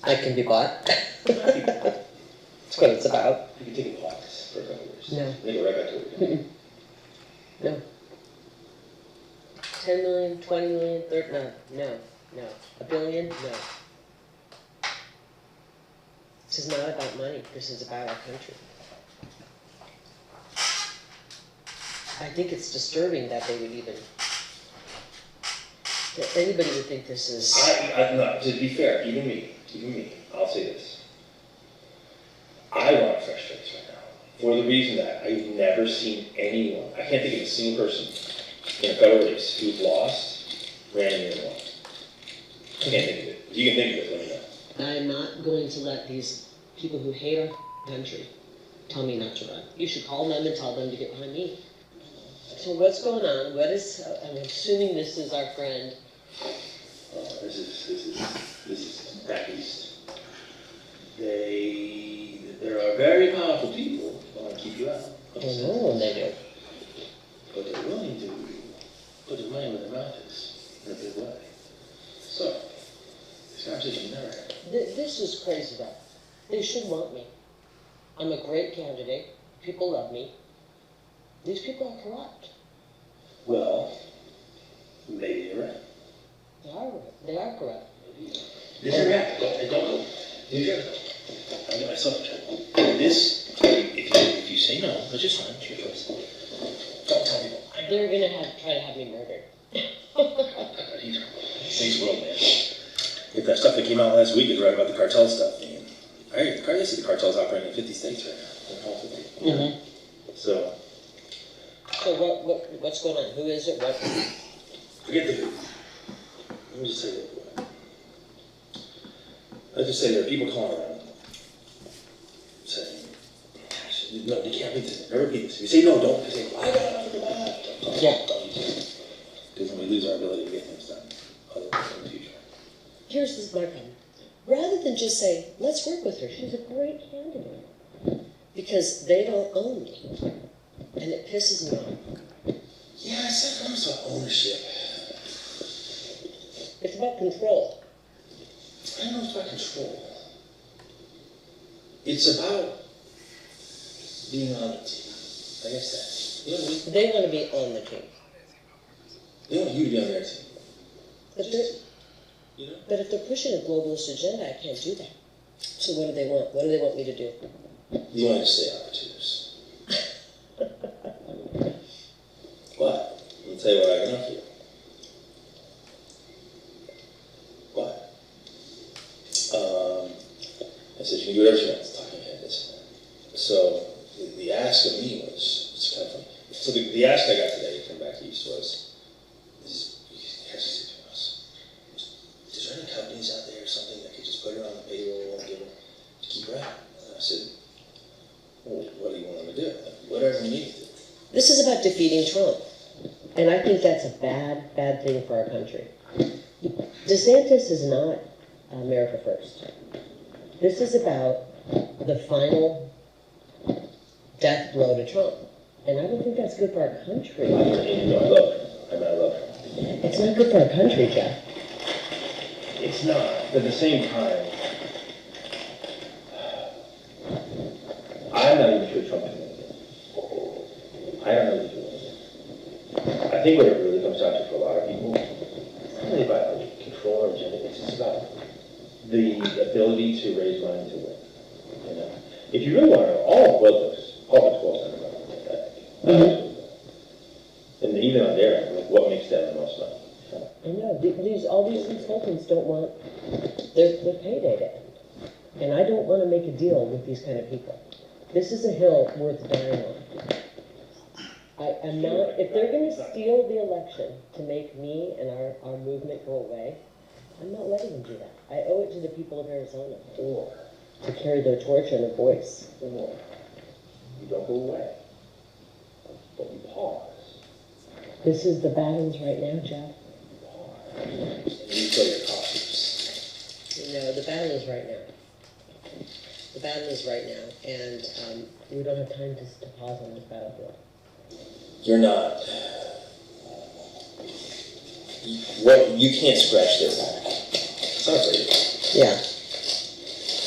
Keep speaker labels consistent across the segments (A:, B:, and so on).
A: I can be bought. That's what it's about.
B: You can take a pause for a couple years.
A: No.
B: Then go right back to it.
A: No. 10 million, 20 million, 30, no. A billion, no. This is not about money, this is about our country. I think it's disturbing that they would even, that anybody would think this is...
B: No, to be fair, even me, I'll say this. I want fresh face right now, for the reason that I've never seen anyone, I can't think of a single person in a federal race who's lost, ran in and won. I can't think of it. If you can think of it, let me know.
A: I'm not going to let these people who hate our country tell me not to run. You should call them and tell them to get behind me. So what's going on? What is, I'm assuming this is our friend.
B: This is back east. There are very powerful people who want to keep you out.
A: I know they do.
B: But they're willing to put their money where their mouth is in a big way. So, this conversation never happened.
A: This is crazy though. They should want me. I'm a great candidate. People love me. These people are corrupt.
B: Well, maybe you're right.
A: They are corrupt.
B: This is right. I don't know. I know myself. This, if you say no, that's just fine. It's your choice. Don't tell people.
A: They're gonna try to have me murdered.
B: Thanks, world, man. If that stuff that came out last week is right about the cartel stuff, man. I see the cartels operating in 50 states right now.
A: Mm-hmm.
B: So
A: what's going on? Who is it? What?
B: Forget the who. Let me just say that. Let's just say there are people calling around saying, no, you can't repeat this. Never repeat this. If you say no, don't. You say, I got enough of that.
A: Yeah.
B: Because then we lose our ability to get things done. Other than in the future.
A: Here's this my problem. Rather than just say, let's work with her, she's a great candidate. Because they don't own me. And it pisses me off.
B: Yeah, it's not about ownership.
A: It's about control.
B: I don't know if it's about control. It's about being on the team. I guess that. You know what I mean?
A: They want to be on the team.
B: They want you to be on their team.
A: But if they're pushing a globalist agenda, I can't do that. So what do they want? What do they want me to do?
B: You want to stay opportunist. What? I'll tell you what I can offer you. What? I said you can do whatever you want. Talking about this. So the ask of me was, it's kind of funny. So the ask I got today from back east was, is there any companies out there or something that could just put her on the payroll and give her to keep her out? And I said, well, what do you want them to do? Whatever we need to do.
A: This is about defeating Trump. And I think that's a bad, bad thing for our country. DeSantis is not America First. This is about the final death blow to Trump. And I don't think that's good for our country.
B: I love her.
A: It's not good for our country, Jeff.
B: It's not, but at the same time, I'm not even sure Trump is going to get. I don't know if he's going to get. I think what it really comes down to for a lot of people, it's not really about control or agenda, it's just about the ability to raise money to win. You know? If you really want to know, all politics boils down to money. And even on their end, like, what makes them the most money?
A: I know, all these consultants don't want their payday to end. And I don't want to make a deal with these kind of people. This is a hill worth dying on. I'm not, if they're going to steal the election to make me and our movement go away, I'm not letting them do that. I owe it to the people of Arizona to carry their torch and their voice.
B: Or you don't go away, but you pause.
A: This is the battles right now, Jeff.
B: And you play your costumes.
A: No, the battle is right now. The battle is right now, and we don't have time to pause on this battlefield.
B: You're not. Well, you can't scratch their back. Sorry.
A: Yeah.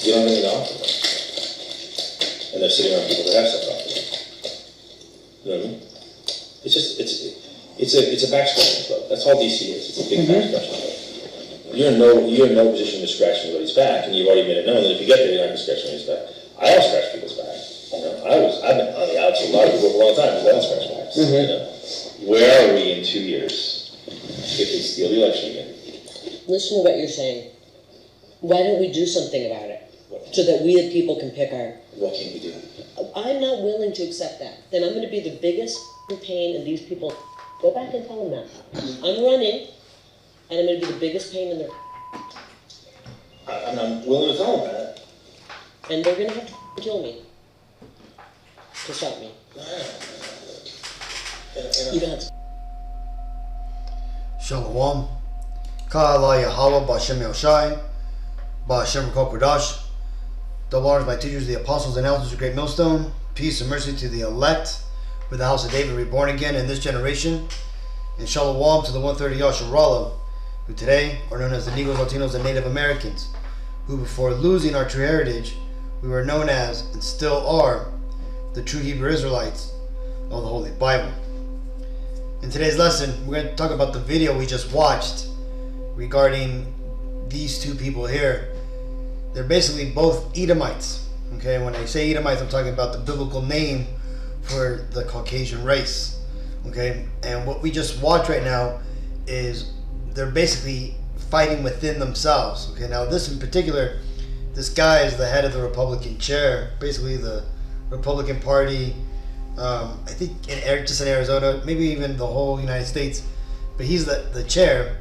B: You don't have anything to offer them. And they're sitting around people that have stuff to offer them. You know what I mean? It's just, it's a back scratching club. That's all DC is. It's a big back scratching club. You're in no position to scratch anybody's back, and you've already made it known that if you get there, you're not going to scratch anybody's back. I don't scratch people's back. You know, I've been on the outs with a lot of people for a long time because I don't scratch backs. You know, where are we in 2 years if they steal the election again?
A: Listen to what you're saying. Why don't we do something about it? So that we the people can pick our...
B: What can we do?
A: I'm not willing to accept that. Then I'm going to be the biggest pain in these people. Go back and tell them that. I'm running, and I'm going to be the biggest pain in their...
B: I'm willing to tell them that.
A: And they're going to have to kill me to stop me. You don't have to...
C: Shalom. Ka'ala Yahweh Ba'Shem Yoshai. Ba'Shem Rakol Kodash. Double honors my teachers, the apostles and elders of Great Millstone. Peace and mercy to the elect, with the house of David reborn again in this generation. And Shalom to the 130 Yasharallah, who today are known as the Negros, Latinos, and Native Americans, who before losing our true heritage, we were known as, and still are, the true Hebrew Israelites of the Holy Bible. In today's lesson, we're going to talk about the video we just watched regarding these two people here. They're basically both Edomites. Okay, when I say Edomites, I'm talking about the biblical name for the Caucasian race. Okay, and what we just watched right now is they're basically fighting within themselves. Okay, now this in particular, this guy is the head of the Republican chair, basically the Republican Party. I think just in Arizona, maybe even the whole United States, but he's the chair.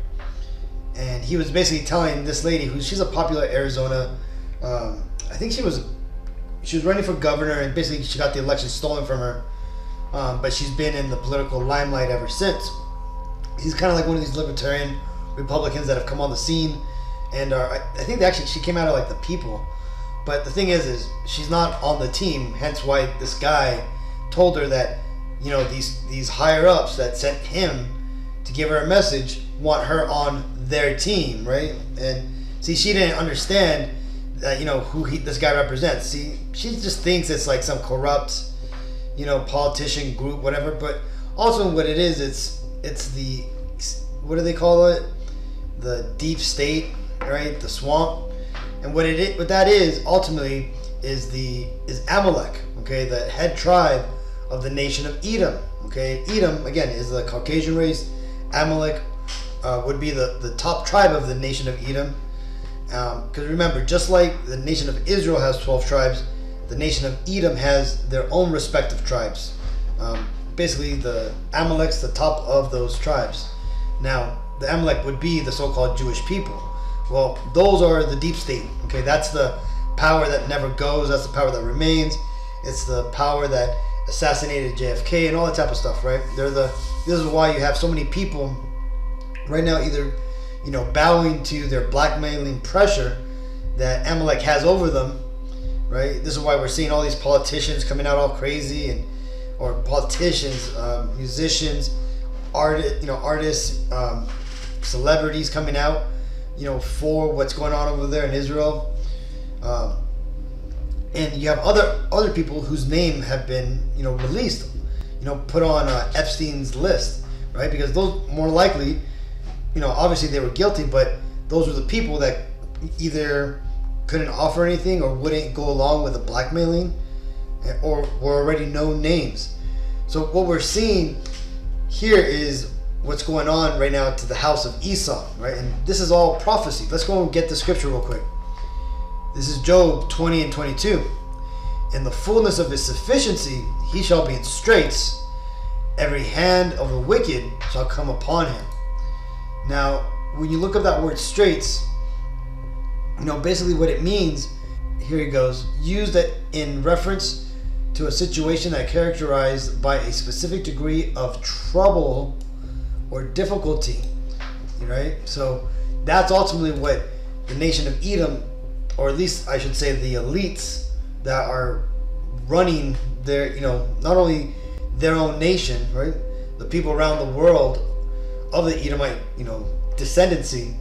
C: And he was basically telling this lady, she's a popular Arizona, I think she was running for governor, and basically she got the election stolen from her, but she's been in the political limelight ever since. He's kind of like one of these libertarian Republicans that have come on the scene, and I think she came out of like the People, but the thing is she's not on the team, hence why this guy told her that, you know, these higher ups that sent him to give her a message want her on their team, right? And see, she didn't understand that, you know, who this guy represents. See, she just thinks it's like some corrupt, you know, politician group, whatever. But also, what it is, it's the, what do they call it? The deep state, right? The swamp. And what that is ultimately is Amalek, okay, the head tribe of the nation of Edom. Okay, Edom again is the Caucasian race. Amalek would be the top tribe of the nation of Edom. Because remember, just like the nation of Israel has 12 tribes, the nation of Edom has their own respective tribes. Basically, the Amalek's the top of those tribes. Now, the Amalek would be the so-called Jewish people. Well, those are the deep state. Okay, that's the power that never goes. That's the power that remains. It's the power that assassinated JFK and all that type of stuff, right? This is why you have so many people right now either, you know, bowing to their blackmailing pressure that Amalek has over them, right? This is why we're seeing all these politicians coming out all crazy, or politicians, musicians, artists, celebrities coming out, you know, for what's going on over there in Israel. And you have other people whose name have been, you know, released, you know, put on Epstein's list, right? Because those more likely, you know, obviously they were guilty, but those were the people that either couldn't offer anything or wouldn't go along with the blackmailing, or were already known names. So what we're seeing here is what's going on right now to the house of Esau, right? And this is all prophecy. Let's go and get the scripture real quick. This is Job 20 and 22. In the fullness of his sufficiency, he shall be in straits. Every hand of the wicked shall come upon him. Now, when you look up that word straits, you know, basically what it means, here it goes, used in reference to a situation that characterized by a specific degree of trouble or difficulty, right? So that's ultimately what the nation of Edom, or at least I should say the elites that are running their, you know, not only their own nation, right? The people around the world of the Edomite, you know, descendancy,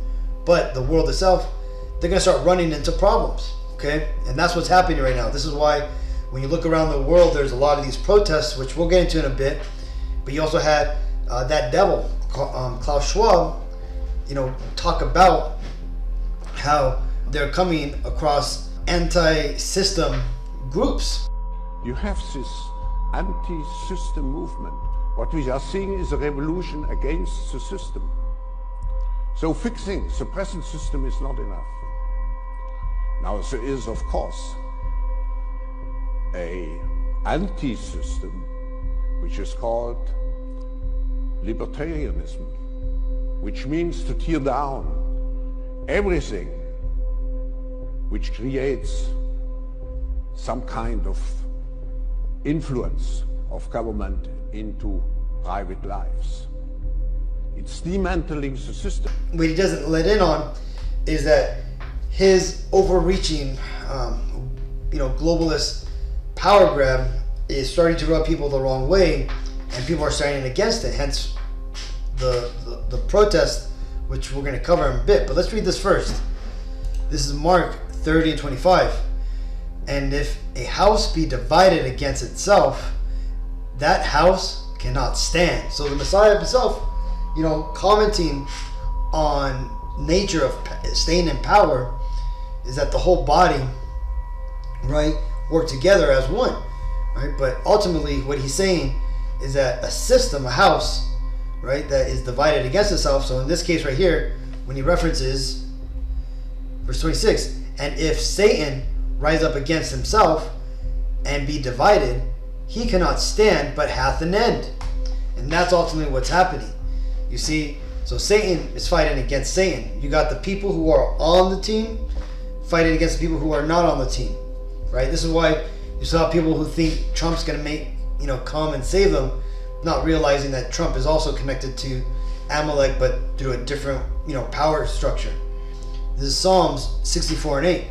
C: but the world itself, they're going to start running into problems. Okay? And that's what's happening right now. This is why when you look around the world, there's a lot of these protests, which we'll get into in a bit. But you also had that devil, Klaus Schwab, talk about how they're coming across anti-system groups.
D: You have this anti-system movement. What we are seeing is a revolution against the system. So fixing the present system is not enough. Now there is, of course, a anti-system which is called libertarianism, which means to tear down everything which creates some kind of influence of government into private lives. It's dismantling the system.
C: What he doesn't let in on is that his overreaching, globalist power grab is starting to rub people the wrong way, and people are standing against it. Hence, the protest, which we're going to cover in a bit. But let's read this first. This is Mark 30 and 25. And if a house be divided against itself, that house cannot stand. So the Messiah himself, commenting on nature of staying in power, is that the whole body, right, work together as one, right? But ultimately, what he's saying is that a system, a house, right, that is divided against itself. So in this case right here, when he references verse 26, and if Satan rise up against himself and be divided, he cannot stand, but hath an end. And that's ultimately what's happening. You see, so Satan is fighting against Satan. You got the people who are on the team fighting against the people who are not on the team, right? This is why you saw people who think Trump's going to come and save them, not realizing that Trump is also connected to Amalek, but through a different, power structure. This is Psalms 64 and 8.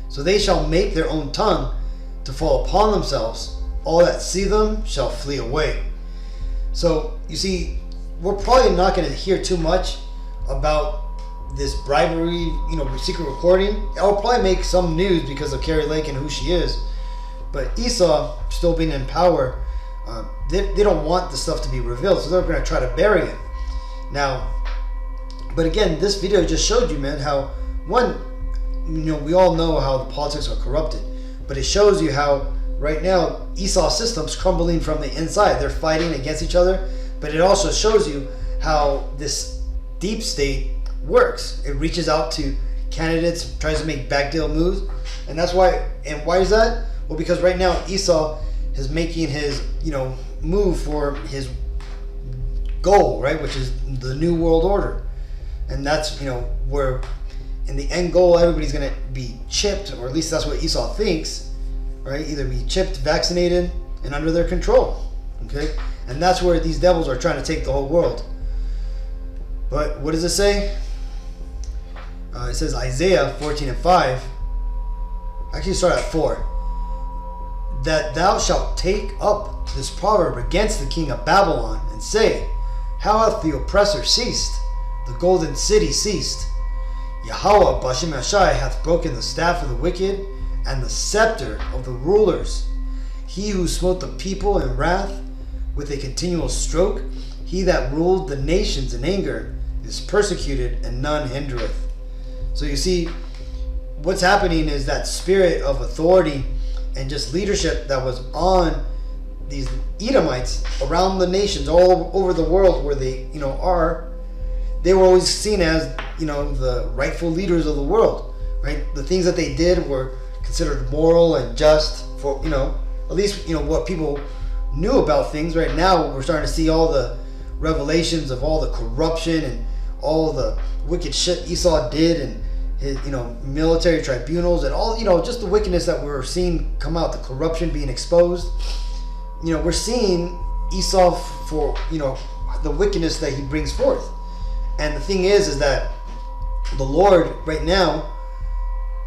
C: So they shall make their own tongue to fall upon themselves. All that see them shall flee away. So you see, we're probably not going to hear too much about this bribery, secret recording. It'll probably make some news because of Carrie Lake and who she is. But Esau still being in power, they don't want the stuff to be revealed, so they're going to try to bury it. Now, but again, this video just showed you, man, how one, we all know how the politics are corrupted, but it shows you how right now Esau's system's crumbling from the inside. They're fighting against each other, but it also shows you how this deep state works. It reaches out to candidates, tries to make backdeal moves, and that's why. And why is that? Well, because right now Esau is making his, move for his goal, right, which is the new world order, and that's, where in the end goal everybody's going to be chipped, or at least that's what Esau thinks, right? Either be chipped, vaccinated, and under their control. Okay, and that's where these devils are trying to take the whole world. But what does it say? It says Isaiah 14 and 5. Actually, start at 4. That thou shalt take up this proverb against the king of Babylon, and say, how hath the oppressor ceased? The golden city ceased. Yahweh Bashem Yashai hath broken the staff of the wicked, and the scepter of the rulers. He who smote the people in wrath with a continual stroke, he that ruled the nations in anger, is persecuted, and none hindereth. So you see, what's happening is that spirit of authority and just leadership that was on these Edomites around the nations, all over the world where they, are, they were always seen as, the rightful leaders of the world, right? The things that they did were considered moral and just for, at least, what people knew about things. Right now, we're starting to see all the revelations of all the corruption and all the wicked shit Esau did, and his, military tribunals and all, just the wickedness that we're seeing come out, the corruption being exposed. We're seeing Esau for, the wickedness that he brings forth. And the thing is that the Lord right now,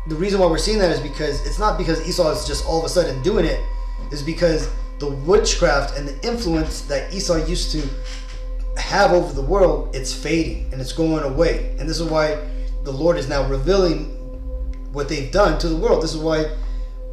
C: the reason why we're seeing that is because it's not because Esau is just all of a sudden doing it, is because the witchcraft and the influence that Esau used to have over the world, it's fading and it's going away. And this is why the Lord is now revealing what they've done to the world. This is why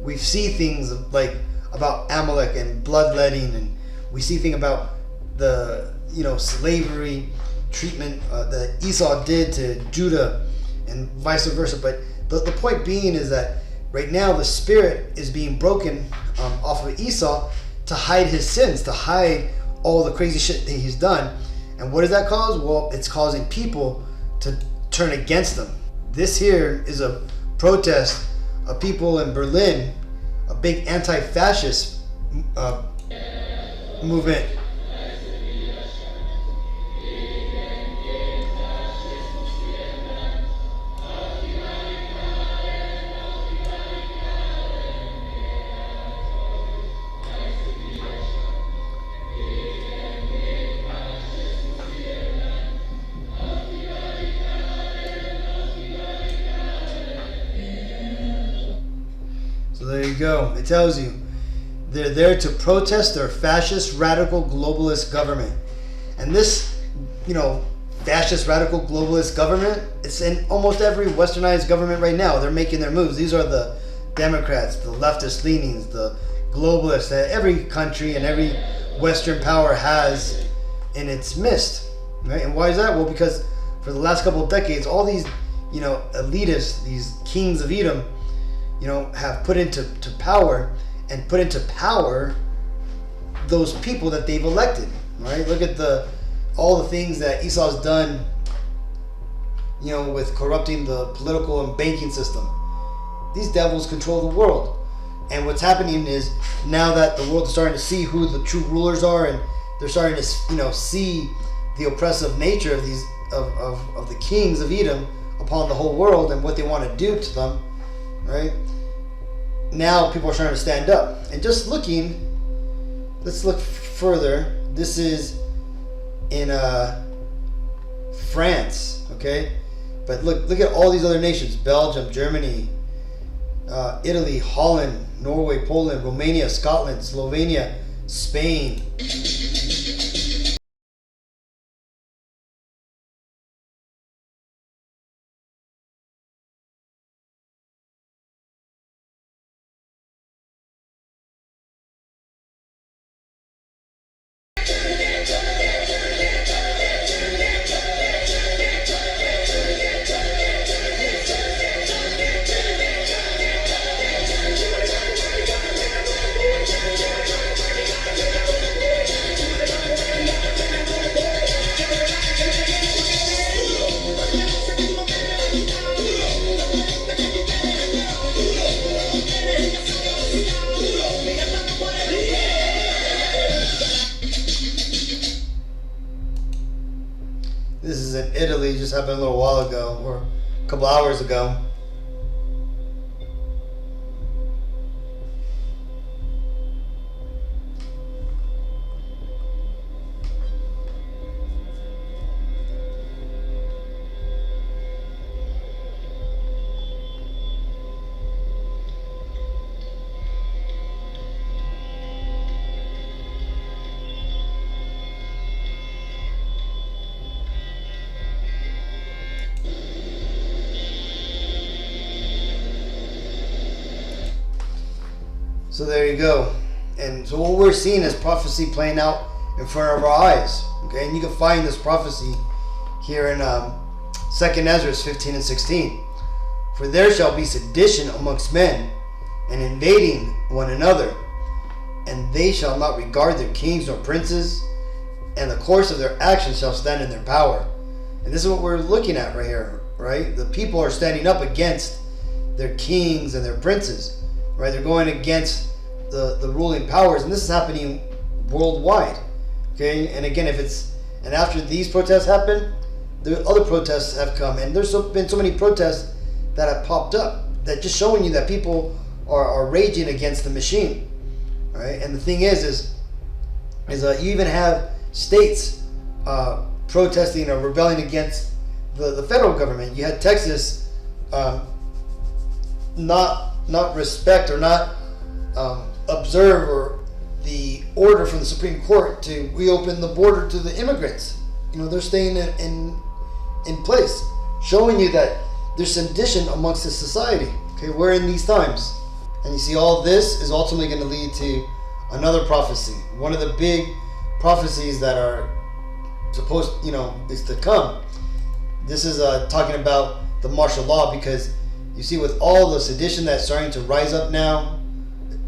C: we see things like about Amalek and bloodletting, and we see things about the slavery treatment that Esau did to Judah and vice versa. But the point being is that right now the spirit is being broken off of Esau to hide his sins, to hide all the crazy shit that he's done. And what does that cause? Well, it's causing people to turn against them. This here is a protest of people in Berlin, a big anti-fascist movement. So there you go. It tells you they're there to protest their fascist, radical, globalist government. And this, fascist, radical, globalist government, it's in almost every westernized government right now. They're making their moves. These are the Democrats, the leftist leanings, the globalists that every country and every Western power has in its midst. Right? And why is that? Well, because for the last couple of decades, all these, elitists, these kings of Edom, have put into power those people that they've elected. Right? Look at all the things that Esau's done, with corrupting the political and banking system. These devils control the world. And what's happening is now that the world is starting to see who the true rulers are, and they're starting to, see the oppressive nature of these of the kings of Edom upon the whole world and what they want to do to them, right? Now people are starting to stand up. And just looking, let's look further. This is in France, okay? But look at all these other nations: Belgium, Germany, Italy, Holland, Norway, Poland, Romania, Scotland, Slovenia, Spain. This is in Italy, just happened a little while ago, or a couple hours ago. So there you go. And so what we're seeing is prophecy playing out in front of our eyes. Okay, and you can find this prophecy here in 2nd Ezra 15 and 16. For there shall be sedition amongst men, and invading one another, and they shall not regard their kings nor princes, and the course of their actions shall stand in their power. And this is what we're looking at right here, right? The people are standing up against their kings and their princes, right? They're going against the ruling powers, and this is happening worldwide. Okay, and again, and after these protests happen, the other protests have come, and there's been so many protests that have popped up that just showing you that people are raging against the machine, right? And the thing is you even have states protesting or rebelling against the federal government. You had Texas not respect or not observe or the order from the Supreme Court to reopen the border to the immigrants. They're staying in place, showing you that there's sedition amongst the society. Okay, we're in these times. And you see, all this is ultimately going to lead to another prophecy. One of the big prophecies that are supposed, is to come. This is talking about the martial law, because you see, with all the sedition that's starting to rise up now,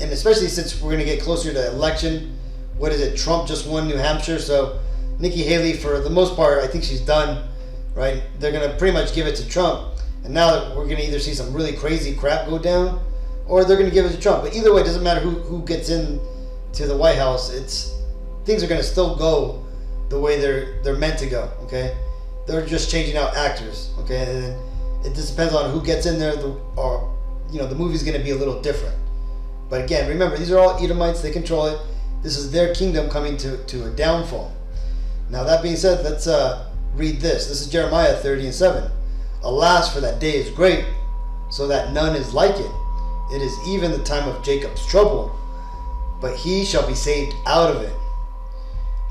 C: and especially since we're going to get closer to election, what is it? Trump just won New Hampshire, so Nikki Haley, for the most part, I think she's done, right? They're going to pretty much give it to Trump. And now we're going to either see some really crazy crap go down, or they're going to give it to Trump. But either way, it doesn't matter who gets in to the White House. Things are going to still go the way they're meant to go. Okay, they're just changing out actors. Okay, and it just depends on who gets in there. The movie's going to be a little different. But again, remember, these are all Edomites. They control it. This is their kingdom coming to a downfall. Now, that being said, let's read this. This is Jeremiah 30:7. Alas, for that day is great, so that none is like it. It is even the time of Jacob's trouble, but he shall be saved out of it.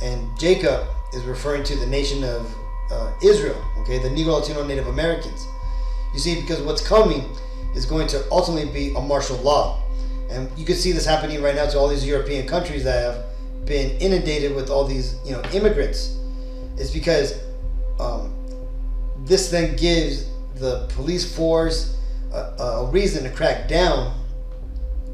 C: And Jacob is referring to the nation of Israel, okay, the Negro Latino Native Americans. You see, because what's coming is going to ultimately be a martial law. And you can see this happening right now to all these European countries that have been inundated with all these, immigrants. It's because this then gives the police force a reason to crack down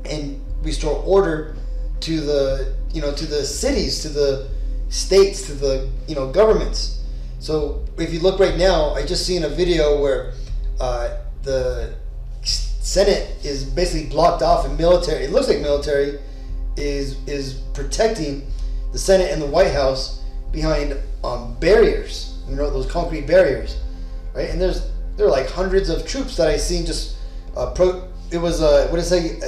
C: and restore order to the cities, to the states, to the governments. So if you look right now, I just seen a video where the Senate is basically blocked off, and military, it looks like military is protecting the Senate and the White House behind barriers, those concrete barriers, right? And there are like hundreds of troops that I seen just it was what did it say?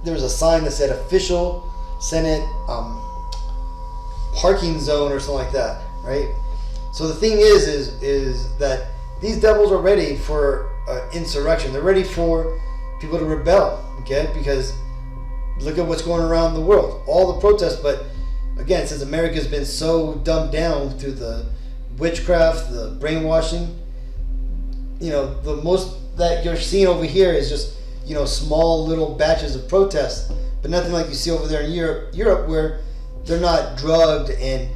C: There was a sign that said official Senate parking zone or something like that, right? So the thing is that these devils are ready for insurrection. They're ready for people to rebel, okay? Because look at what's going around the world, all the protests. But again, since America's been so dumbed down through the witchcraft, the brainwashing, the most that you're seeing over here is just small little batches of protests, but nothing like you see over there in Europe where they're not drugged and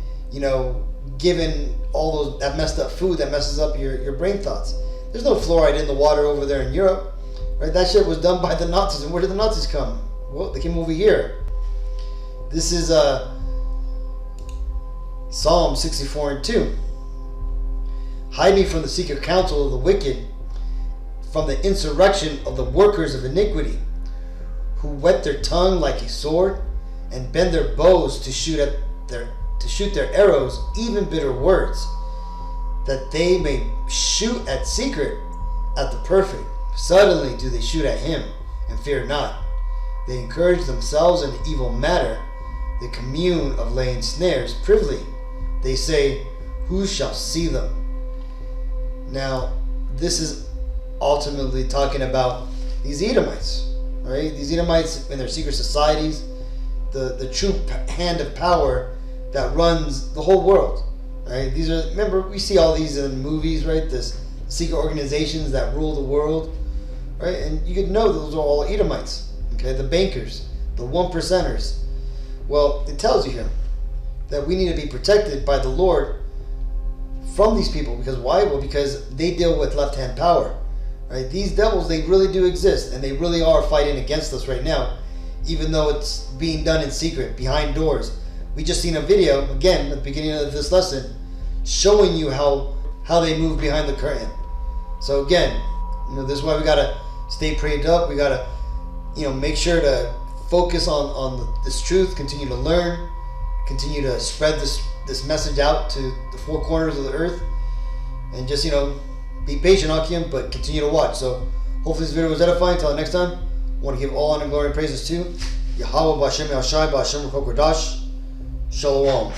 C: given all those that messed up food that messes up your brain thoughts. There's no fluoride in the water over there in Europe, right? That shit was done by the Nazis. And where did the Nazis come? Well, they came over here. This is Psalm 64:2. Hide me from the secret counsel of the wicked, from the insurrection of the workers of iniquity, who whet their tongue like a sword and bend their bows to shoot their arrows, even bitter words, that they may shoot at secret at the perfect. Suddenly do they shoot at him, and fear not. They encourage themselves in evil matter. They commune of laying snares privily. They say, who shall see them? Now, this is ultimately talking about these Edomites, right? These Edomites and their secret societies, the true hand of power that runs the whole world, right? These are, remember, we see all these in movies, right? This secret organizations that rule the world, right? And you could know those are all Edomites, okay? The bankers, the 1%ers. Well, it tells you here that we need to be protected by the Lord from these people. Because why? Well, because they deal with left-hand power, right? These devils, they really do exist, and they really are fighting against us right now, even though it's being done in secret, behind doors. We just seen a video, again, at the beginning of this lesson, showing you how they move behind the curtain. So again, this is why we gotta stay prayed up. We gotta, make sure to focus on this truth, continue to learn, continue to spread this message out to the four corners of the earth, and just, be patient, Akim, but continue to watch. So hopefully this video was edifying. Until next time, I want to give all honor, glory, and praises to Yahweh B'Hashem Yahshai B'Hashem Kokodash. Shalom.